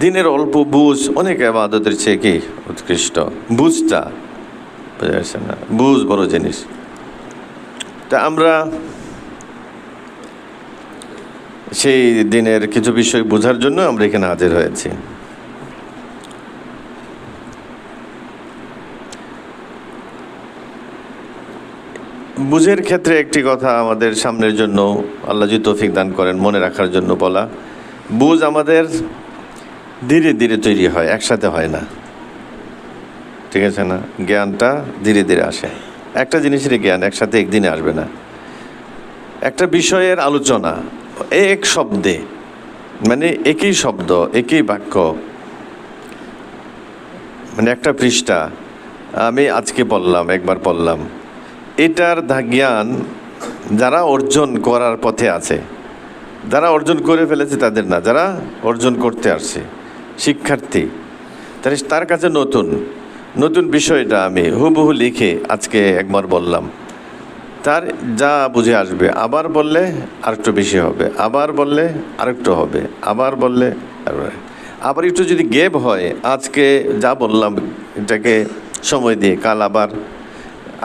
দিনের অল্প বুঝ অনেক ইবাদতের চেয়ে কি উৎকৃষ্ট। বুঝটা বোঝা যাচ্ছে না, বুঝ বড় জিনিস। তা আমরা সেই দিনের কিছু বিষয় বোঝার জন্য আমরা এখানে হাজির হয়েছি। বুঝের ক্ষেত্রে একটি কথা আমাদের সামনের জন্য আল্লাহ যদি তৌফিক দান করেন মনে রাখার জন্য বলা, বুঝ আমাদের ধীরে ধীরে তৈরি হয়, একসাথে হয় না, ঠিক আছে না? জ্ঞানটা ধীরে ধীরে আসে। একটা জিনিসের জ্ঞান একসাথে একদিনে আসবে না। একটা বিষয়ের আলোচনা এক শব্দে, মানে একই শব্দ একই বাক্য, মানে একটা পৃষ্ঠা আমি আজকে পড়লাম, একবার পড়লাম, এটার জ্ঞান যারা অর্জন করার পথে আছে, যারা অর্জন করে ফেলেছে তাদের না, যারা অর্জন করতে আসছে শিক্ষার্থী, তার কাছে নতুন নতুন বিষয়টা আমি হুবহু লিখে আজকে একবার বললাম, তার যা বুঝে আসবে আবার বললে আরেকটু বেশি হবে, আবার বললে আরেকটু হবে, আবার বললে আবার একটু যদি গ্যাপ হয়, আজকে যা বললাম এটাকে সময় দিয়ে কাল আবার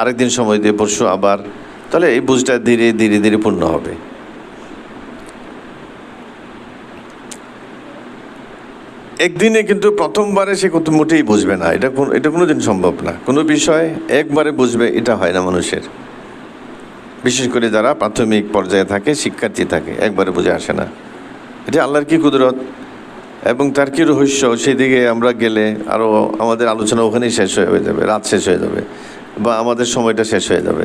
আরেকদিন সময় দিয়ে পরশু আবার, তাহলে এই বুঝটা ধীরে ধীরে ধীরে পূর্ণ হবে। একদিনে কিন্তু প্রথমবারে সে কত মোটেই বুঝবে না, এটা কোনো দিন সম্ভব না। কোনো বিষয় একবারে বুঝবে এটা হয় না মানুষের, বিশেষ করে যারা প্রাথমিক পর্যায়ে থাকে, শিক্ষার্থী থাকে, একবারে বুঝে আসে না। এটা আল্লাহর কি কুদরত এবং তার কি রহস্য, সেদিকে আমরা গেলে আরও আমাদের আলোচনা ওখানেই শেষ হয়ে যাবে, রাত শেষ হয়ে যাবে বা আমাদের সময়টা শেষ হয়ে যাবে।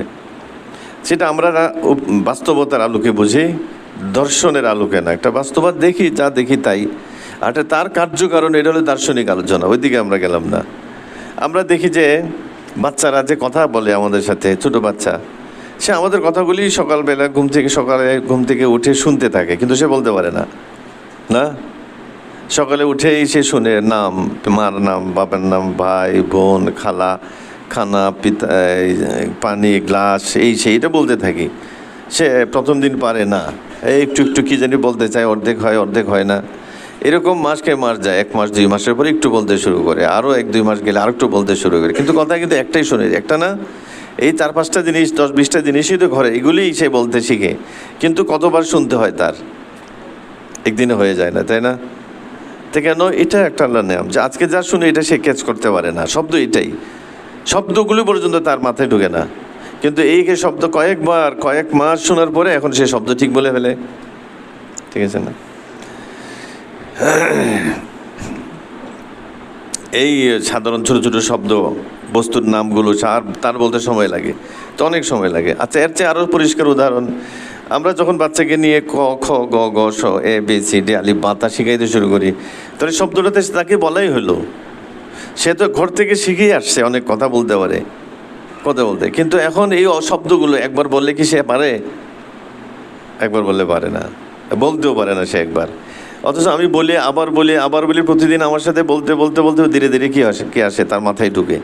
সেটা আমরা বাস্তবতার আলোকে বুঝি, দর্শনের আলোকে না। একটা বাস্তবতা দেখি, যা দেখি তাই, আর তার কার্যকারণ, এটা হলো দার্শনিক আলোচনা, ওইদিকে আমরা গেলাম না। আমরা দেখি যে বাচ্চারা যে কথা বলে আমাদের সাথে, ছোট বাচ্চা, সে আমাদের কথাগুলি সকালে ঘুম থেকে উঠে শুনতে থাকে, কিন্তু সে বলতে পারে না। না, সকালে উঠেই সে শুনে নাম, মার নাম, বাবার নাম, ভাই বোন, খালা, খানা, পিতা, পানি, গ্লাস, এই সেইটা বলতে থাকি। সে প্রথম দিন পারে না, একটু একটু কী জানি বলতে চায়, অর্ধেক হয় অর্ধেক হয় না। এরকম মাসকে মাস যায়, 1 মাস 2 মাসের পরে একটু বলতে শুরু করে, আরও 1-2 মাস গেলে আরেকটু বলতে শুরু করে, কিন্তু কথা কিন্তু একটাই শুনে, একটা না, এই 4-5টা জিনিস, 10-20টা জিনিসই তো ঘরে, এগুলিই সে বলতে শিখে, কিন্তু কতবার শুনতে হয় তার, একদিনে হয়ে যায় না, তাই না? তো কেন? এটা একটা আল্লাহর নিয়ম যে আজকে যা শুনে এটা সে ক্যাচ করতে পারে না, শব্দ এটাই, শব্দগুলি পর্যন্ত তার মাথায় ঢুকে না, কিন্তু এই শব্দ কয়েকবার কয়েক মাস শোনার পরে এখন সে শব্দ ঠিক বলে ফেলে, ঠিক আছে না? এই সাধারণ ছোট ছোট শব্দ, বস্তুর নামগুলো তার বলতে সময় লাগে, তো অনেক সময় লাগে। আচ্ছা, এর চেয়ে আরও পরিষ্কার উদাহরণ, আমরা যখন বাচ্চাকে নিয়ে ক, খ, গ, গ, স, এ, বি, সি, ডি, আলিফ, বা তা শিখাইতে শুরু করি, তাহলে শব্দটাতে তাকে বলাই হলো, সে তো ঘর থেকে শিখেই আসছে, অনেক কথা বলতে পারে, কথা বলতে, কিন্তু এখন এই শব্দগুলো একবার বললে কি সে পারে? একবার বললে পারে না, বলতেও পারে না সে একবার। অথচ আমি বলি, আবার বলি, আবার বলি, প্রতিদিন আমার সাথে বলতে বলতে বলতে ধীরে ধীরে কি আসে তার মাথায় ঢুকে।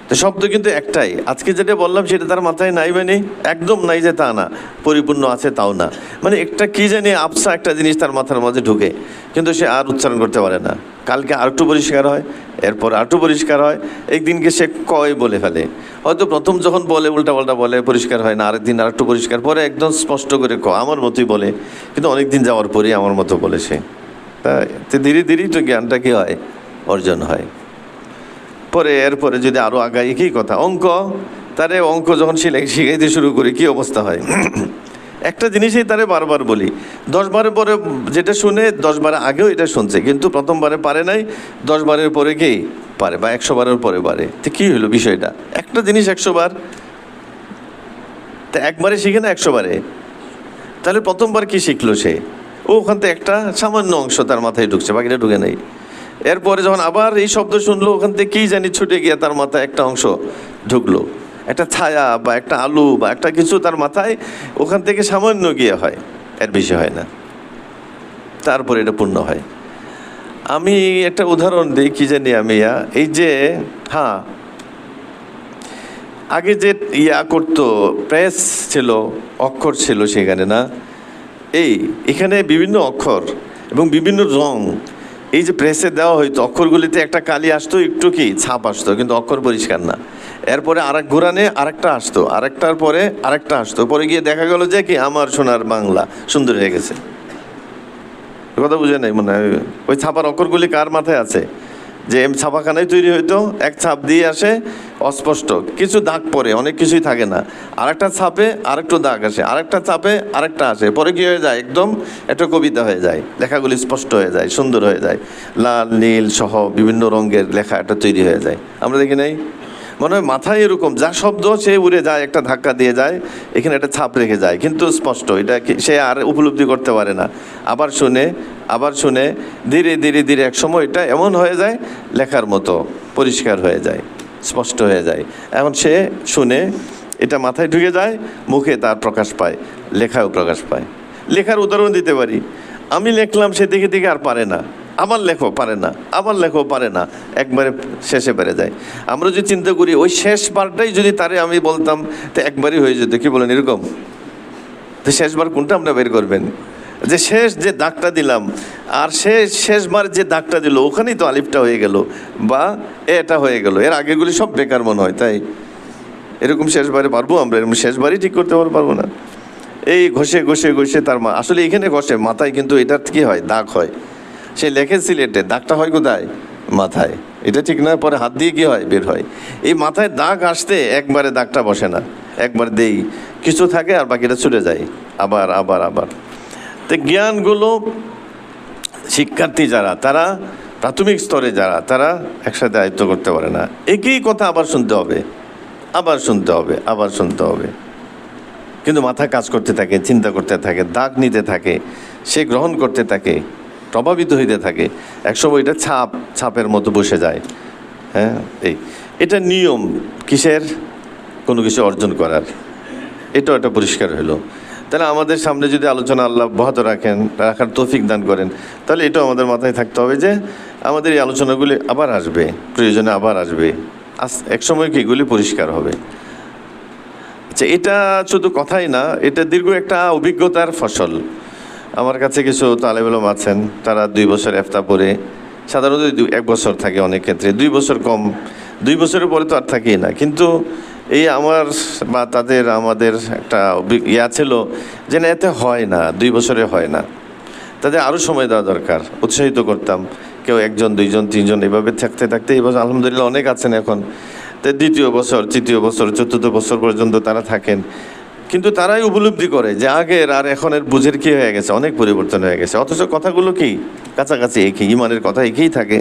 তো শব্দ কিন্তু একটাই, আজকে যেটা বললাম সেটা তার মাথায় নাই, মানে একদম নাই যে তা না, পরিপূর্ণ আছে তাও না, মানে একটা কি জানি আবসা একটা জিনিস তার মাথার মাঝে ঢুকে, কিন্তু সে আর উচ্চারণ করতে পারে না। কালকে আরেকটু পরিষ্কার হয়, এরপর আরেকটু পরিষ্কার হয়, একদিনকে সে কয় বলে ফেলে, হয়তো প্রথম যখন বলে উল্টাপাল্টা বলে, পরিষ্কার হয় না, আরেকদিন আরেকটু পরিষ্কার, পরে একদম স্পষ্ট করে আমার মতোই বলে, কিন্তু অনেকদিন যাওয়ার পরেই আমার মতো বলে সে। তো ধীরে ধীরেই তো জ্ঞানটা কি হয়, অর্জন হয়। পরে এরপরে যদি আরও আগায়, একই কথা, অঙ্ক, তারে অঙ্ক যখন শিখাইতে শুরু করি কি অবস্থা হয়, একটা জিনিসই তারে বারবার বলি, 10 বারের পরে যেটা শুনে 10 বার আগেও এটা শুনছে, কিন্তু প্রথমবারে পারে নাই, 10 বারের পরে কি পারে, বা 100 বারের পরে পারে। তো কী হলো বিষয়টা? একটা জিনিস 100 বার, তা একবারে শিখে না 100 বারে, তাহলে প্রথমবার কি শিখলো সে? ওখান থেকে একটা সামান্য অংশ তার মাথায় ঢুকছে, বাকিটা ঢুকে নেই। এরপরে যখন আবার এই শব্দ শুনলো, ওখান থেকে কী জানি ছুটে গিয়ে তার মাথায় একটা অংশ ঢুকলো, একটা ছায়া বা একটা আলু বা একটা কিছু তার মাথায় ওখান থেকে সামান্য গিয়ে হয়, এর বেশি হয় না, তারপরে এটা পূর্ণ হয়। আমি একটা উদাহরণ দিই, কি জানি আমি এই যে, হ্যাঁ, আগে যে করতো, প্রেস ছিল, অক্ষর ছিল সেখানে, না, এখানে বিভিন্ন অক্ষর এবং বিভিন্ন রং, এই যে প্রেসে দেওয়া হইতো, অক্ষরগুলিতে একটা কালি আসতো, একটু কি ছাপ আসতো, কিন্তু অক্ষর পরিষ্কার না। এরপরে আরেক ঘোরানে আরেকটা আসতো, আরেকটার পরে আরেকটা আসতো, পরে গিয়ে দেখা গেল যে কি আমার সোনার বাংলা সুন্দর হয়ে গেছে। কথা বুঝে নাই মনে হয়? ওই ছাপার অক্ষরগুলি কার মাথায় আছে? যে ছাপাখানায় তৈরি হইতো, এক ছাপ দিয়ে আসে, অস্পষ্ট কিছু দাগ পরে, অনেক কিছুই থাকে না। আরেকটা ছাপে আরেকটু দাগ আসে, আরেকটা ছাপে আরেকটা আসে, পরে কি হয়ে যায়, একদম একটা কবিতা হয়ে যায়, লেখাগুলি স্পষ্ট হয়ে যায়, সুন্দর হয়ে যায়, লাল নীল সহ বিভিন্ন রঙের লেখা একটা তৈরি হয়ে যায়। আমরা দেখি নাই? মনে হয় মাথায় এরকম যা শব্দ সে উড়ে যায়, একটা ধাক্কা দিয়ে যায়, এখানে একটা ছাপ রেখে যায়, কিন্তু স্পষ্ট, এটা সে আর উপলব্ধি করতে পারে না। আবার শুনে ধীরে ধীরে ধীরে এক সময় এটা এমন হয়ে যায় লেখার মতো পরিষ্কার হয়ে যায়, স্পষ্ট হয়ে যায়। এখন সে শুনে এটা মাথায় ঢুকে যায়, মুখে তার প্রকাশ পায়, লেখাও প্রকাশ পায়। লেখার উদাহরণ দিতে পারি, আমি লিখলাম, সে দেখে দেখে আর পারে না, আমার লেখো পারে না, আমার লেখো পারে না, একবারে শেষে পেরে যায়। আমরা যদি চিন্তা করি ওই শেষ বারটাই যদি তারে আমি বলতাম, তো একবারই হয়ে যেত। কি বলেন এরকম? তো শেষবার কোনটা আমরা বের করবেন? যে শেষ যে দাগটা দিলাম, আর শেষবার যে দাগটা দিল, ওখানেই তো আলিফটা হয়ে গেল বা এটা হয়ে গেল, এর আগেগুলি সব বেকার মনে হয়। তাই এরকম শেষবারে পারবো আমরা? এরকম শেষবারই ঠিক করতে পারবো না। এই ঘষে ঘষে ঘষে তার আসলে এখানে ঘষে মাথায়, কিন্তু এটার কি হয়, দাগ হয়। সে লেখে সিলেটে, দাগটা হয় কোথায়? মাথায়। এটা ঠিক না? পরে হাত দিয়ে কি হয়, বের হয়। এই মাথায় দাগ আসতে একবারে দাগটা বসে না, একবার দেই কিছু থাকে আর বাকিটা চলে যায়, আবার আবার আবার। তো জ্ঞানগুলো শিক্ষার্থী যারা, তারা প্রাথমিক স্তরে যারা, তারা একসাথে আয়ত্ত করতে পারে না। একই কথা আবার শুনতে হবে, আবার শুনতে হবে, আবার শুনতে হবে, কিন্তু মাথা কাজ করতে থাকে, চিন্তা করতে থাকে, দাগ নিতে থাকে, সে গ্রহণ করতে থাকে, প্রভাবিত হইতে থাকে। একসময় এটা ছাপের মতো বসে যায়। হ্যাঁ, এটা নিয়ম কিসের? কোনো কিছু অর্জন করার। এটাও একটা পরিষ্কার হলো। তাহলে আমাদের সামনে যদি আলোচনা আল্লাহ অব্যাহত রাখার তৌফিক দান করেন, তাহলে এটাও আমাদের মাথায় থাকতে হবে যে আমাদের এই আলোচনাগুলি আবার আসবে, প্রয়োজনে আবার আসবে, একসময় কি এগুলি পরিষ্কার হবে। আচ্ছা, এটা শুধু কথাই না, এটা দীর্ঘ একটা অভিজ্ঞতার ফসল। আমার কাছে কিছু তালেব ইলম আছেন, তারা 2 বছর ইফতা পড়ে, সাধারণত 1 বছর থাকে, অনেক ক্ষেত্রে 2 বছর কম, 2 বছরের পরে তো আর থাকেই না। কিন্তু এই আমার বা আমাদের একটা ছিল যে না, এতে হয় না, 2 বছরে হয় না, তাদের আরও সময় দেওয়া দরকার। উৎসাহিত করতাম, কেউ 1 জন 2 জন 3 জন এভাবে থাকতে থাকতে এই বছর আলহামদুলিল্লাহ অনেক আছেন এখন। তো 2য় বছর, 3য় বছর, 4র্থ বছর পর্যন্ত তারা থাকেন, কিন্তু তারাই উপলব্ধি করে যে আগের আর এখনের বুঝের কি হয়ে গেছে, অনেক পরিবর্তন হয়ে গেছে। অথচ কথাগুলো কি কাছাকাছি একই, ইমানের কথা একই থাকে,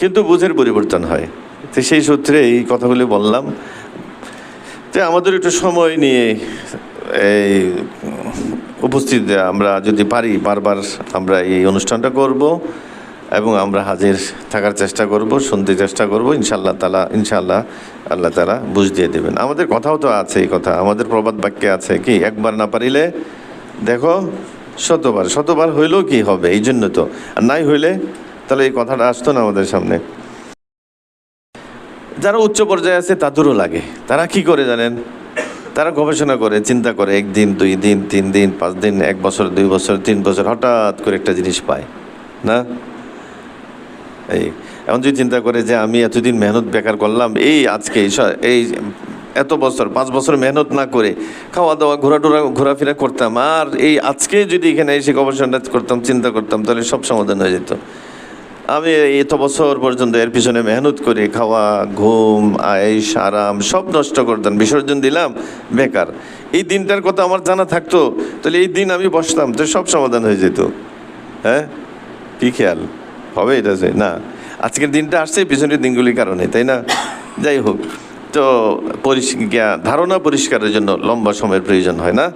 কিন্তু বুঝের পরিবর্তন হয়। তো সেই সূত্রে এই কথাগুলি বললাম। তো আমাদের একটু সময় নিয়ে এই উপস্থিত আমরা যদি পারি, বারবার আমরা এই অনুষ্ঠানটা করব এবং আমরা হাজির থাকার চেষ্টা করব, শুনতে চেষ্টা করব। ইনশাআল্লাহ আল্লাহ তাআলা বুঝ দিয়ে দেবেন। আমাদের কথাও তো আছে, এই কথা আমাদের প্রবাদ বাক্যে আছে কি, একবার না পারিলে দেখো শতবার হইলেও কি হবে, এই জন্য তো। আর নাই হইলে তাহলে এই কথাটা আসতো না আমাদের সামনে। যারা উচ্চ পর্যায়ে আছে তাদেরও লাগে। তারা কি করে জানেন? তারা গবেষণা করে, চিন্তা করে, 1 দিন 2 দিন 3 দিন 5 দিন, 1 বছর 2 বছর 3 বছর, হঠাৎ করে একটা জিনিস পায় না। এমন যদি চিন্তা করে যে আমি এতদিন মেহনত বেকার করলাম, আজকে এই এত বছর 5 বছর মেহনত না করে খাওয়া দাওয়া ঘোরাফেরা করতাম, আর আজকে যদি এখানে এসে গবেষণা করতাম, চিন্তা করতাম, তাহলে সব সমাধান হয়ে যেত। আমি এত বছর পর্যন্ত এর পিছনে মেহনত করে খাওয়া, ঘুম, আয়েশ, আরাম সব নষ্ট করতাম, বিসর্জন দিলাম, বেকার। এই দিনটার কথা আমার জানা থাকতো, তাহলে এই দিন আমি বসতাম, তো সব সমাধান হয়ে যেত। হ্যাঁ, কি খেয়াল হবে এটা? না, আজকের দিনটা আসছে পিছনের দিনগুলির কারণে, তাই না? যাই হোক, তো ধারণা পরিষ্কারের জন্য লম্বা সময়ের প্রয়োজন হয় না।